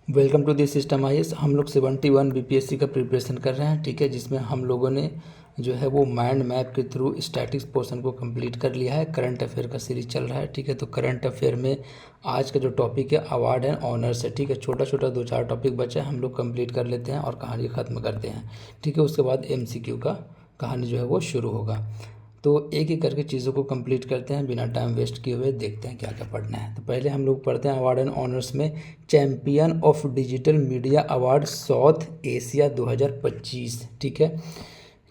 Welcome to this system IAS. हम लोग 71 BPSC का प्रिपरेशन कर रहे हैं, ठीक है, जिसमें हम लोगों ने जो है वो माइंड मैप के थ्रू स्टैटिक्स पोर्शन को कंप्लीट कर लिया है। करंट अफेयर का सीरीज चल रहा है, ठीक है। तो करंट अफेयर में आज का जो टॉपिक है अवार्ड एंड ऑनर्स है, ठीक है। छोटा छोटा 2-4 टॉपिक बचे हैं, हम लोग कंप्लीट कर लेते हैं और कहानी ख़त्म करते हैं, ठीक है। उसके बाद एमसीक्यू का कहानी जो है वो शुरू होगा। तो एक एक करके चीज़ों को कंप्लीट करते हैं बिना टाइम वेस्ट किए हुए। देखते हैं क्या क्या पढ़ना है। तो पहले हम लोग पढ़ते हैं अवार्ड एंड ऑनर्स में champion of digital media award south Asia 2025, ठीक है।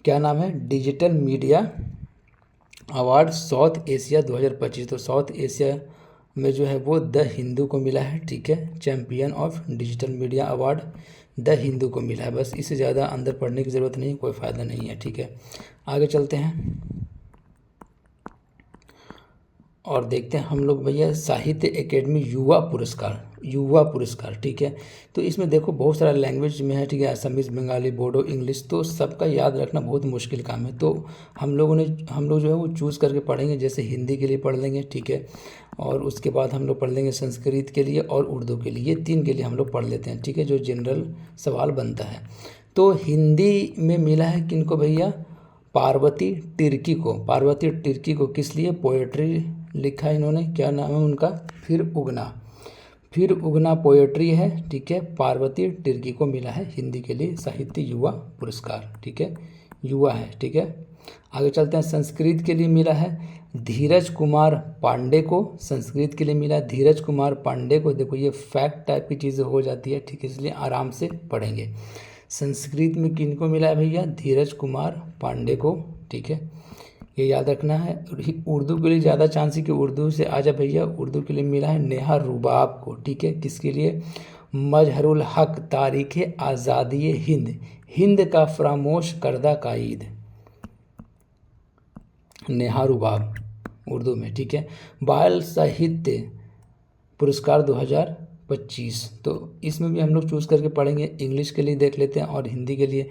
क्या नाम है? Digital media award south Asia 2025। तो साउथ एशिया में जो है वो द हिंदू को मिला है, ठीक है। Champion of digital media award the Hindu को मिला है। बस इससे ज़्यादा अंदर पढ़ने की ज़रूरत नहीं, कोई फ़ायदा नहीं है, ठीक है। आगे चलते हैं और देखते हैं हम लोग भैया साहित्य एकेडमी युवा पुरस्कार, ठीक है। तो इसमें देखो बहुत सारा लैंग्वेज में है, ठीक है। असमीज, बंगाली, बोडो, इंग्लिश, तो सबका याद रखना बहुत मुश्किल काम है। तो हम लोग जो है वो चूज़ करके पढ़ेंगे। जैसे हिंदी के लिए पढ़ लेंगे, ठीक है, और उसके बाद हम लोग पढ़ लेंगे संस्कृत के लिए और उर्दू के लिए। ये 3 के लिए हम लोग पढ़ लेते हैं, ठीक है, जो जनरल सवाल बनता है। तो हिंदी में मिला है किनको भैया? पार्वती तिर्की को। किस लिए? पोएट्री लिखा है इन्होंने। क्या नाम है उनका? फिर उगना पोएट्री है, ठीक है। पार्वती तिर्की को मिला है हिंदी के लिए साहित्य युवा पुरस्कार, ठीक है। युवा है, ठीक है। आगे चलते हैं। संस्कृत के लिए मिला है धीरज कुमार पांडे को। संस्कृत के लिए मिला धीरज कुमार पांडे को। देखो ये फैक्ट टाइप की चीज़ें हो जाती है, ठीक है, इसलिए आराम से पढ़ेंगे। संस्कृत में किनको मिला है भैया? धीरज कुमार पांडे को, ठीक है, ये याद रखना है। उर्दू के लिए ज़्यादा चांस है कि उर्दू से आ जा भैया। उर्दू के लिए मिला है नेहा रुबाब को, ठीक है। किसके लिए? मजहरुल हक तारीख़ आज़ादी हिंद का फरामोश करदा कायद, नेहा रुबाब उर्दू में, ठीक है। बाल साहित्य पुरस्कार 2025। तो इसमें भी हम लोग चूज़ करके पढ़ेंगे। इंग्लिश के लिए देख लेते हैं और हिंदी के लिए।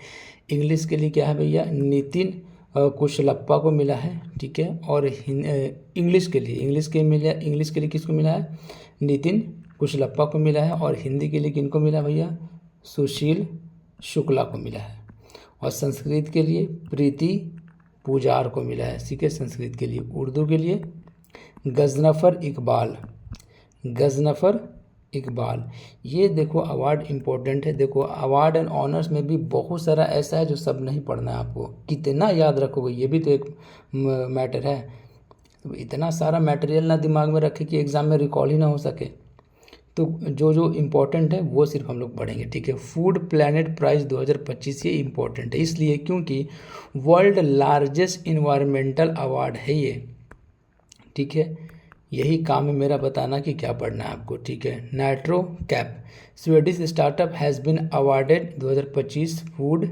इंग्लिश के लिए क्या है भैया? नितिन कुशलप्पा को मिला है, ठीक है। और इंग्लिश के लिए किसको मिला है? नितिन कुशलप्पा को मिला है। और हिंदी के लिए किनको मिला भैया? सुशील शुक्ला को मिला है। और संस्कृत के लिए प्रीति पुजार को मिला है, ठीक है, संस्कृत के लिए। उर्दू के लिए गजनफ़र इकबाल। ये देखो अवार्ड इम्पोर्टेंट है। देखो अवार्ड एंड ऑनर्स में भी बहुत सारा ऐसा है जो सब नहीं पढ़ना है आपको। कितना याद रखोगे ये भी तो एक मैटर है। तो इतना सारा मटेरियल ना दिमाग में रखे कि एग्ज़ाम में रिकॉल ही ना हो सके। तो जो जो इम्पोर्टेंट है वो सिर्फ हम लोग पढ़ेंगे, ठीक है। फूड प्लैनेट प्राइज़ 2025 ये इम्पोर्टेंट है इसलिए क्योंकि वर्ल्ड लार्जेस्ट इन्वायरमेंटल अवार्ड है ये, ठीक है। यही काम है मेरा बताना कि क्या पढ़ना है आपको, ठीक है। Nitro cap Swedish startup has been awarded 2025 food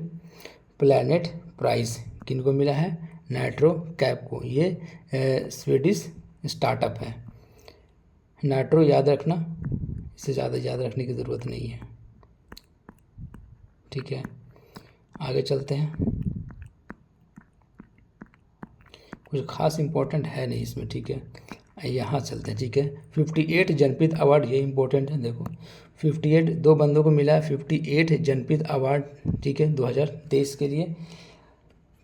planet prize. किनको मिला है? नाइट्रो कैप को। ये स्वीडिश स्टार्टअप है। नाइट्रो याद रखना, इससे ज़्यादा याद रखने की ज़रूरत नहीं है, ठीक है। आगे चलते हैं। कुछ खास इम्पोर्टेंट है नहीं इसमें, ठीक है। यहाँ चलते हैं, ठीक है। 58 जनपद अवार्ड, ये इम्पोर्टेंट है। देखो 58 2 बंदों को मिला है 58 जनपद अवार्ड, ठीक है, 2023 के लिए।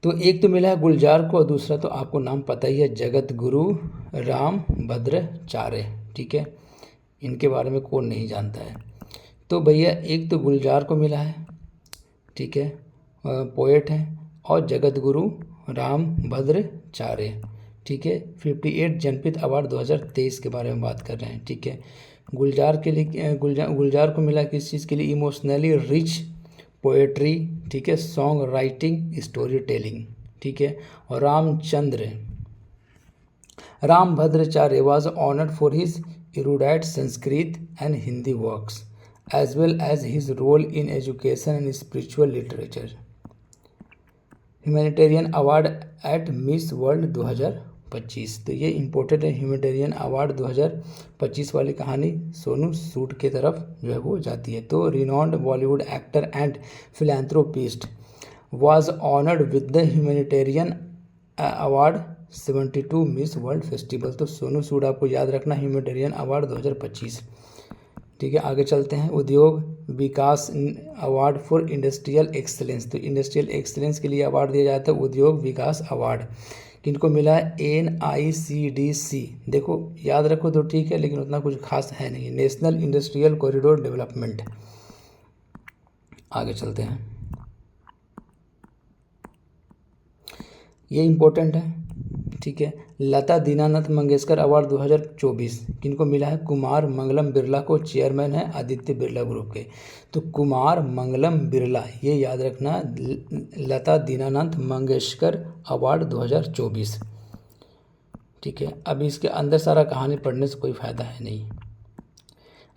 तो एक तो मिला है गुलजार को और दूसरा तो आपको नाम पता ही है, जगत गुरु रामभद्राचार्य, ठीक है। इनके बारे में कौन नहीं जानता है। तो भैया एक तो गुलजार को मिला है, ठीक है, पोएट हैं, और जगत गुरु रामभद्राचार्य, ठीक है। 58 जनपद अवार्ड 2023 के बारे में बात कर रहे हैं, ठीक है। गुलजार के लिए गुलजार को मिला किस चीज़ के लिए? इमोशनली रिच पोएट्री, ठीक है, सॉन्ग राइटिंग, स्टोरी टेलिंग, ठीक है। और Rambhadracharya was honoured for his erudite Sanskrit and Hindi works, as well as his role in education and spiritual literature. Humanitarian award eight miss world 2025। तो ये important है। Humanitarian award 2025 वाली कहानी सोनू सूद के तरफ जो है वो जाती है। तो renowned Bollywood actor and philanthropist was honoured with the humanitarian award 72 miss world festival. तो सोनू सूद आपको याद रखना, ह्यूमैनिटेरियन अवार्ड 2025, ठीक है, आगे चलते हैं। उद्योग विकास अवार्ड फॉर इंडस्ट्रियल एक्सलेंस, तो इंडस्ट्रियल एक्सलेंस के लिए अवार्ड दिया जाता है उद्योग विकास अवार्ड। किनको मिला है? NICDC। देखो याद रखो तो ठीक है, लेकिन उतना कुछ खास है नहीं। National industrial corridor development. आगे चलते हैं, ये इम्पोर्टेंट है, ठीक है। लता दीनानाथ मंगेशकर अवार्ड 2024 किनको मिला है? कुमार मंगलम बिरला को, चेयरमैन है आदित्य बिरला ग्रुप के। तो कुमार मंगलम बिरला, ये याद रखना, लता दीनानाथ मंगेशकर अवार्ड 2024, ठीक है। अब इसके अंदर सारा कहानी पढ़ने से कोई फ़ायदा है नहीं।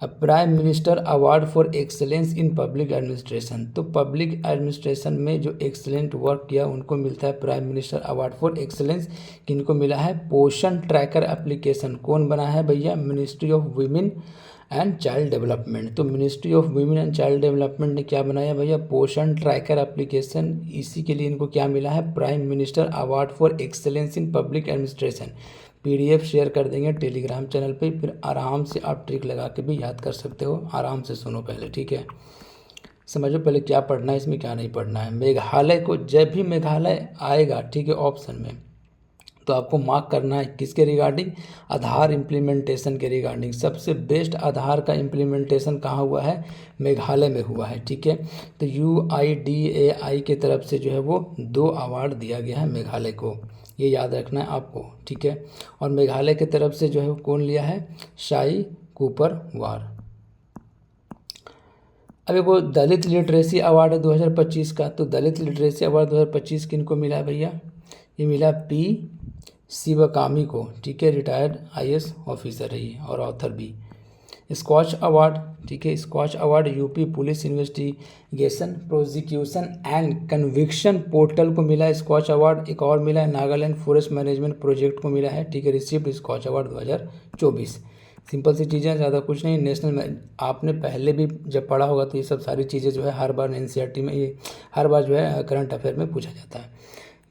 अब prime minister award for excellence in public administration, तो पब्लिक एडमिनिस्ट्रेशन में जो एक्सेलेंट वर्क किया उनको मिलता है prime minister award for excellence. किनको मिला है? पोषण ट्रैकर एप्लीकेशन कौन बना है भैया? Ministry of women and child development. तो ministry of women and child development ने क्या बनाया भैया? पोषण ट्रैकर एप्लीकेशन। इसी के लिए इनको क्या मिला है? Prime minister award for excellence in public administration. PDF share कर देंगे टेलीग्राम चैनल पे, फिर आराम से आप ट्रिक लगा के भी याद कर सकते हो। आराम से सुनो पहले, ठीक है। समझो पहले क्या पढ़ना है इसमें, क्या नहीं पढ़ना है। मेघालय को, जब भी मेघालय आएगा, ठीक है, ऑप्शन में, तो आपको मार्क करना है किसके रिगार्डिंग? आधार इम्प्लीमेंटेशन के रिगार्डिंग। सबसे बेस्ट आधार का इम्प्लीमेंटेशन कहाँ हुआ है? मेघालय में हुआ है, ठीक है। तो UIDAI के तरफ से जो है वो 2 अवार्ड दिया गया है मेघालय को, ये याद रखना है आपको, ठीक है। और मेघालय की तरफ से जो है कौन लिया है? शाई कूपर वार। अब वो दलित लिटरेसी अवार्ड है 2025 का, तो दलित लिटरेसी अवार्ड 2025 किनको मिला है भैया? ये मिला P शिवकामी को, ठीक है, रिटायर्ड IAS ऑफिसर है ये और ऑथर भी। स्कॉच अवार्ड, ठीक है, Skoch award UP police investigation prosecution and conviction portal को मिला है स्कॉच अवार्ड। एक और मिला है नागालैंड फॉरेस्ट मैनेजमेंट प्रोजेक्ट को मिला है, ठीक है, रिसीव्ड स्कॉच अवार्ड 2024। सिंपल सी चीज़ें, ज़्यादा कुछ नहीं। नेशनल, आपने पहले भी जब पढ़ा होगा तो ये सब सारी चीज़ें जो है हर बार NCERT में, ये हर बार जो है करंट अफेयर में पूछा जाता है।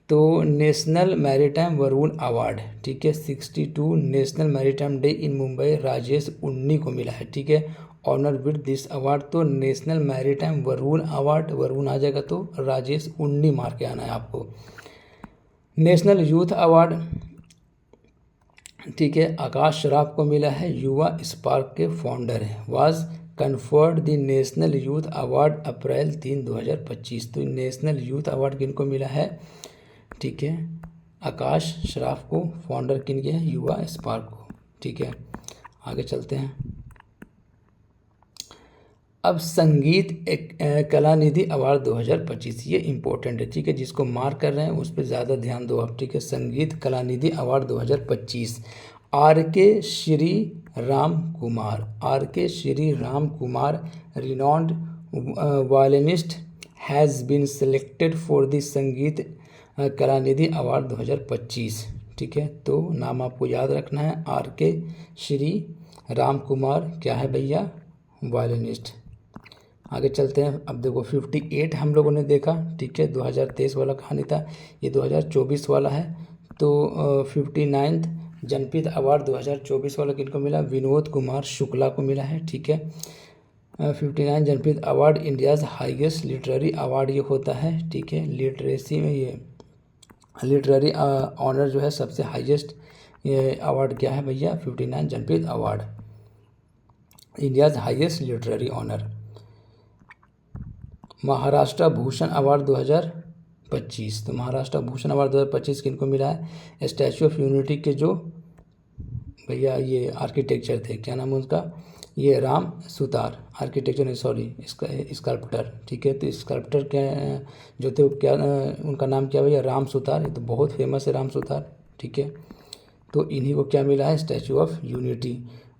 तो नेशनल मैरीटाइम वरुण अवार्ड, ठीक है, 62 national maritime day in Mumbai Rajesh Unni को मिला है, ठीक है, ऑनर विद दिस अवार्ड। तो national maritime Varun award, Varun आ जाएगा तो राजेश उन्नी मार के आना है आपको। नेशनल यूथ अवार्ड, ठीक है, आकाश श्राफ को मिला है, युवा स्पार्क के फाउंडर है। Was conferred the national youth award April 3, 2025। तो नेशनल यूथ अवार्ड किनको मिला है? ठीक है, आकाश श्राफ को, फाउंडर किन के हैं? युवा स्पार्क को, ठीक है। आगे चलते हैं। अब संगीत कलानिधि अवार्ड 2025, ये इम्पोर्टेंट है, ठीक है, जिसको मार्क कर रहे हैं उस पर ज़्यादा ध्यान दो आप, ठीक है। Sangita Kalanidhi award 2025 RK Shri Ram Kumar, RK Shri Ram Kumar renowned violinist has been selected for the Sangita Kalanidhi award 2025, ठीक है। तो नाम आपको याद रखना है, RK श्री राम कुमार क्या है भैया? वायलिनिस्ट। आगे चलते हैं। अब देखो 58 हम लोगों ने देखा, ठीक है, 2023 वाला कहानी था, ये 2024 वाला है। तो 59 जनपद अवार्ड 2024 वाला किनको मिला? विनोद कुमार शुक्ला को मिला है, ठीक है। 59 Jnanpith award India's highest literary award ये होता है, ठीक है। लिटरेसी में ये लिटरेरी ऑनर जो है सबसे हाईएस्ट ये अवार्ड क्या है भैया? 59 Jnanpith award, India's highest literary honour. Maharashtra Bhushan award 2025, तो महाराष्ट्र भूषण अवार्ड 2025 किनको मिला है? स्टैचू ऑफ यूनिटी के जो भैया ये आर्किटेक्चर थे, क्या नाम है उनका? ये राम सुतार, आर्किटेक्चर नहीं सॉरी स्कल्प्टर, ठीक है। तो स्कल्प्टर क्या जो थे क्या उनका नाम क्या भैया? राम सुतार, ये तो बहुत फेमस है राम सुतार, ठीक है। तो इन्हीं को क्या मिला है? स्टैचू ऑफ यूनिटी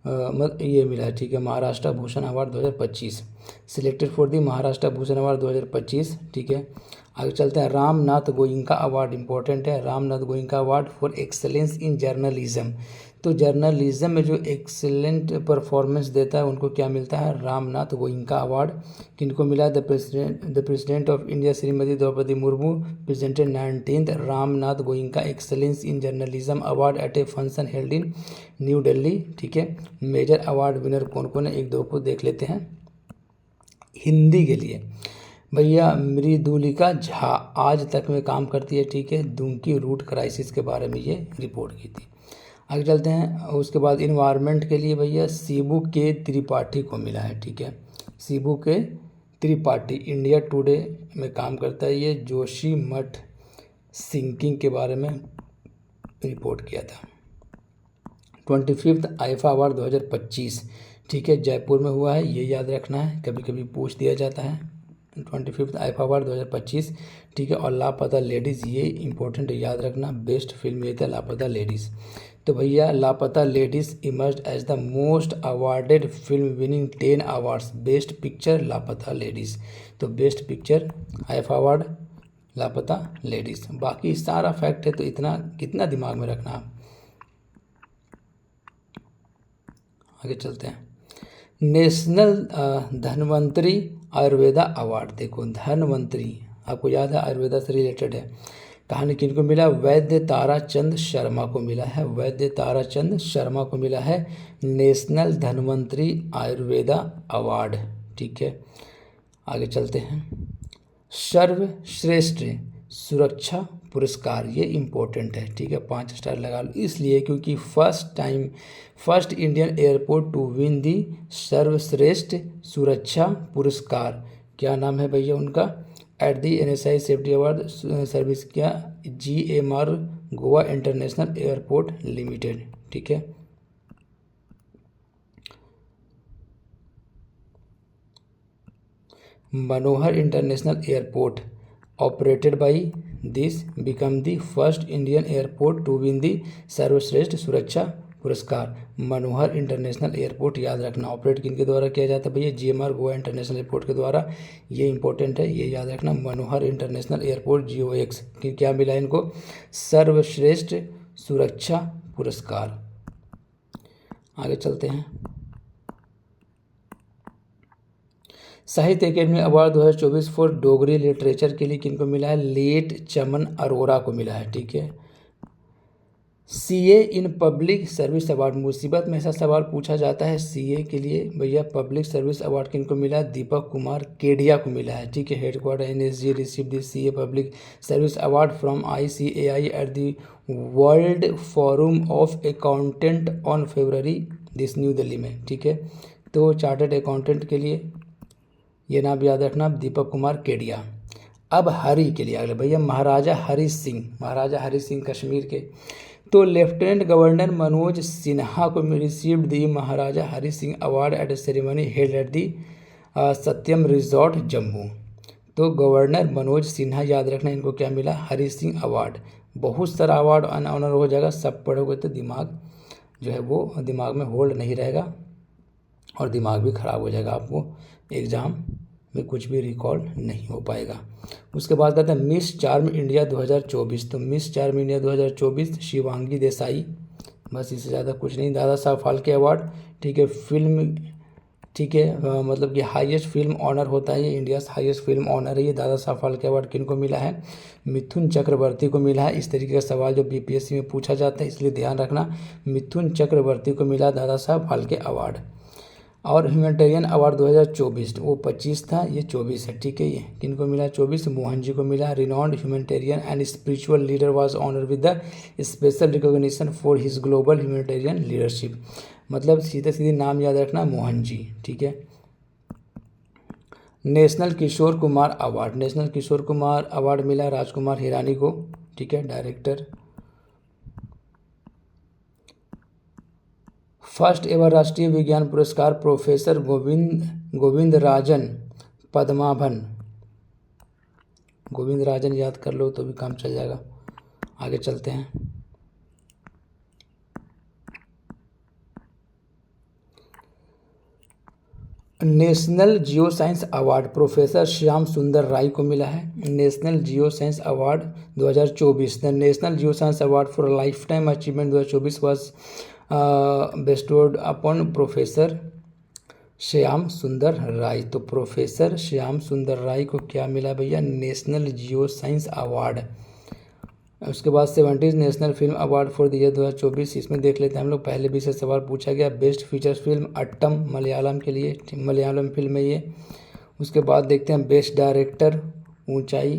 ये मिला है, ठीक है। Maharashtra Bhushan award 2025 selected for the Maharashtra Bhushan award 2025, ठीक है। आगे चलते हैं। रामनाथ गोयनका अवार्ड, इंपॉर्टेंट है, Ramnath Goenka award for excellence in journalism. तो जर्नलिज्म में जो एक्सेलेंट परफॉर्मेंस देता है उनको क्या मिलता है, रामनाथ गोयनका अवार्ड। किनको मिला, the president of India Shrimati Droupadi Murmu presented 19th Ramnath Goenka excellence in journalism award at a function held in new Delhi. ठीक है, मेजर अवार्ड विनर कौन कौन है, एक दो को देख लेते हैं। हिंदी के लिए भैया मृदुलिका झा आज तक में काम करती है। ठीक है, दुमकी रूट क्राइसिस के बारे में ये रिपोर्ट की थी। आगे चलते हैं। उसके बाद इन्वायरमेंट के लिए भैया शिबू के त्रिपाठी को मिला है। ठीक है, शिबू के त्रिपाठी इंडिया टुडे में काम करता है। ये जोशी मठ सिंकिंग के बारे में रिपोर्ट किया था। 25th आईफा अवार्ड 2025 ठीक है, जयपुर में हुआ है, ये याद रखना है, कभी कभी पूछ दिया जाता है। 25th आईफा अवार्ड 2025 ठीक है। और लापता लेडीज़, ये इंपॉर्टेंट याद रखना, बेस्ट फिल्म ये था लापता लेडीज़। तो भैया Laapataa ladies emerge as the most awarded film winning 10 awards. Best picture Laapataa ladies, तो best picture IIFA award Laapataa ladies. बाकी सारा फैक्ट है, तो इतना कितना दिमाग में रखना आप। आगे चलते हैं। नेशनल धन्वंतरी आयुर्वेदा अवार्ड, देखो धन्वंतरी आपको याद है आयुर्वेदा से रिलेटेड है। कहानी किनको मिला, वैद्य ताराचंद शर्मा को मिला है। वैद्य ताराचंद शर्मा को मिला है नेशनल धन्वंतरी आयुर्वेदा अवार्ड। ठीक है, आगे चलते हैं। सर्वश्रेष्ठ सुरक्षा पुरस्कार, ये इम्पोर्टेंट है। ठीक है, 5 स्टार लगा लो, इसलिए क्योंकि first Indian airport to win the सर्वश्रेष्ठ सुरक्षा पुरस्कार, क्या नाम है भैया उनका, at the NSI safety award service, क्या GMR Goa international airport limited. ठीक है, Manohar international airport operated by this become the first Indian airport to win the सर्वश्रेष्ठ सुरक्षा पुरस्कार। मनोहर इंटरनेशनल एयरपोर्ट याद रखना, ऑपरेट किनके द्वारा किया जाता है भैया, GMR गोवा इंटरनेशनल एयरपोर्ट के द्वारा, ये इंपॉर्टेंट है, ये याद रखना। मनोहर इंटरनेशनल एयरपोर्ट GOX कि क्या मिला इनको, सर्वश्रेष्ठ सुरक्षा पुरस्कार। आगे चलते हैं। साहित्य academy award 2024 for Dogri literature के लिए किनको मिला है, लेट चमन अरोरा को मिला है। ठीक है, CA in public service award, मुसीबत में ऐसा सवाल पूछा जाता है CA के लिए भैया, पब्लिक सर्विस अवार्ड किनको मिला है, दीपक कुमार केडिया को मिला है। ठीक है, headquarter NSG receive the CA public service award from ICAI at the world forum of accountant on February this, new Delhi में। ठीक है, तो चार्टर्ड अकाउंटेंट के लिए ये नाम याद रखना, दीपक कुमार केडिया। अब हरि के लिए अगले भैया, महाराजा हरि सिंह कश्मीर के, तो लेफ्टिनेंट गवर्नर मनोज सिन्हा को received the Maharaja Hari Singh award at A ceremony held at the Satyam resort Jammu. तो गवर्नर मनोज सिन्हा याद रखना, इनको क्या मिला, हरि सिंह अवार्ड। बहुत सारा अवार्ड ऑनर हो जाएगा, सब पढ़ोगे तो दिमाग जो है वो दिमाग में होल्ड नहीं रहेगा और दिमाग भी ख़राब हो जाएगा, आपको एग्ज़ाम में कुछ भी रिकॉल नहीं हो पाएगा। उसके बाद कहते हैं मिस चार्म इंडिया 2024, तो miss charm India 2024 Shivangi Desai, बस इससे ज़्यादा कुछ नहीं। दादा साहब फाल्के अवार्ड, ठीक है, फिल्म, ठीक है, मतलब कि हाईएस्ट फिल्म ऑनर होता है, ये इंडिया हाईएस्ट फिल्म ऑनर है। ये दादा साहब फाल्के अवार्ड किनको मिला है, मिथुन चक्रवर्ती को मिला है। इस तरीके का सवाल जो BPSC में पूछा जाता है, इसलिए ध्यान रखना, मिथुन चक्रवर्ती को मिला दादा साहब फाल्के अवार्ड। और ह्यूमैनिटेरियन अवार्ड 2024, वो 25 था, ये 24 है। ठीक है, ये किनको मिला, 24 मोहन जी को मिला। Renowned humanitarian and spiritual leader was honour with the special recognition for his global humanitarian leadership, मतलब सीधे नाम याद रखना, मोहन जी। ठीक है, national Kishore Kumar award, national Kishore Kumar award मिला राजकुमार हिरानी को। ठीक है, डायरेक्टर। फर्स्ट एवर राष्ट्रीय विज्ञान पुरस्कार प्रोफेसर गोविंद राजन पद्माभन, गोविंद राजन याद कर लो तो भी काम चल जाएगा। आगे चलते हैं। National geo science award professor Shyam Sundar Rai को मिला है। National geo science award 2024, the national geo science award for lifetime achievement 2024 was bestowed upon professor Shyam Sundar Rai. तो प्रोफेसर श्याम सुंदर राय को क्या मिला भैया? National geo science award. उसके बाद 70 national film award for the year 2024। इसमें देख लेते हैं हम लोग, पहले भी से सवाल पूछा गया। Best feature film Attam Malayalam के लिए, मलयालम फिल्म है ये। उसके बाद देखते हैं बेस्ट डायरेक्टर ऊंचाई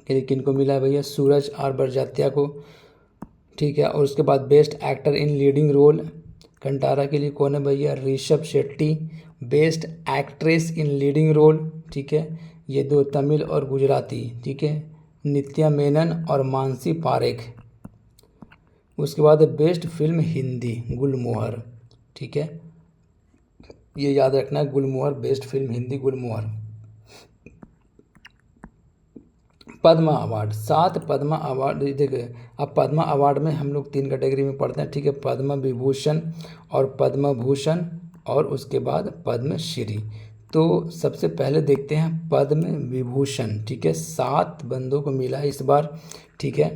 के लिए किन को मिला है भैया? सूरज आर बड़जात्या को, ठीक है। और उसके बाद best actor in leading role Kantara के लिए कौन है भैया? Rishab Shetty. Best actress in leading role, ठीक है, ये दो तमिल और गुजराती, ठीक है, नित्या मेनन और मानसी पारेख। उसके बाद बेस्ट फिल्म हिंदी गुलमोहर, ठीक है, ये याद रखना है, Gulmohar best film Hindi Gulmohar. Padma award, 7 Padma award. देखिए अब पद्मा अवार्ड में हम लोग 3 कैटेगरी में पढ़ते हैं, ठीक है, पद्म विभूषण और पद्म भूषण और उसके बाद पद्मश्री। तो सबसे पहले देखते हैं पद्म विभूषण, ठीक है, 7 बंदों को मिला है इस बार, ठीक है,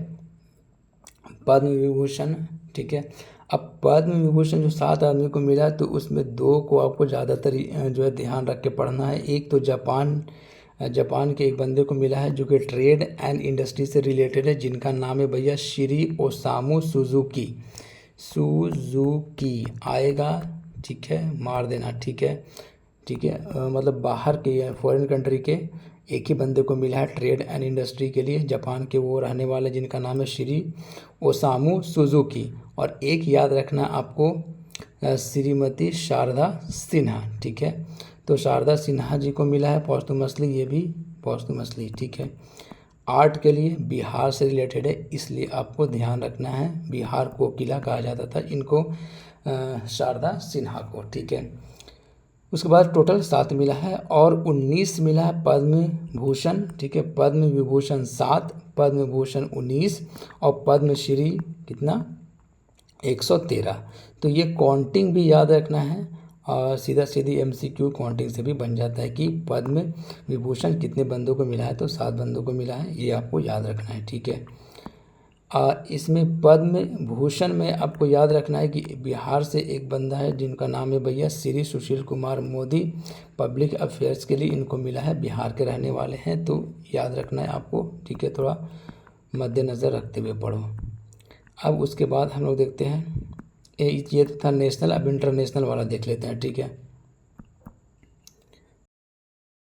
पद्म विभूषण, ठीक है। अब पद्म विभूषण जो 7 आदमी को मिला तो उसमें 2 को आपको ज़्यादातर जो है ध्यान रख के पढ़ना है। एक तो जापान के एक बंदे को मिला है जो कि ट्रेड एंड इंडस्ट्री से रिलेटेड है, जिनका नाम है भैया श्री ओसामू सुजुकी। सुजुकी आएगा, ठीक है, मार देना, ठीक है, ठीक है। मतलब बाहर के फॉरेन कंट्री के एक ही बंदे को मिला है ट्रेड एंड इंडस्ट्री के लिए, जापान के वो रहने वाले जिनका नाम है श्री ओसामू सुजुकी। और एक याद रखना आपको, श्रीमती शारदा सिन्हा, ठीक है। तो शारदा सिन्हा जी को मिला है पॉस्टुमसली, ये भी पॉस्टुमसली, ठीक है। आर्ट के लिए बिहार से रिलेटेड है, इसलिए आपको ध्यान रखना है, बिहार को किला कहा जाता था इनको, शारदा सिन्हा को, ठीक है। उसके बाद टोटल 7 मिला है और 19 मिला है पद्म भूषण, ठीक है, पद्म विभूषण 7, पद्म भूषण 19 और पद्मश्री कितना? 113। तो ये काउंटिंग भी याद रखना है और सीधा सीधी MCQ काउंटिंग से भी बन जाता है कि पद्म विभूषण कितने बंदों को मिला है, तो 7 बंदों को मिला है, ये आपको याद रखना है, ठीक है। इसमें पद्म भूषण में आपको याद रखना है कि बिहार से एक बंदा है जिनका नाम है भैया श्री सुशील कुमार मोदी, पब्लिक अफेयर्स के लिए इनको मिला है, बिहार के रहने वाले हैं, तो याद रखना है आपको, ठीक है, थोड़ा मद्देनज़र रखते हुए पढ़ो। अब उसके बाद हम लोग देखते हैं, ये तो था नेशनल, अब इंटरनेशनल वाला देख लेते हैं, ठीक है।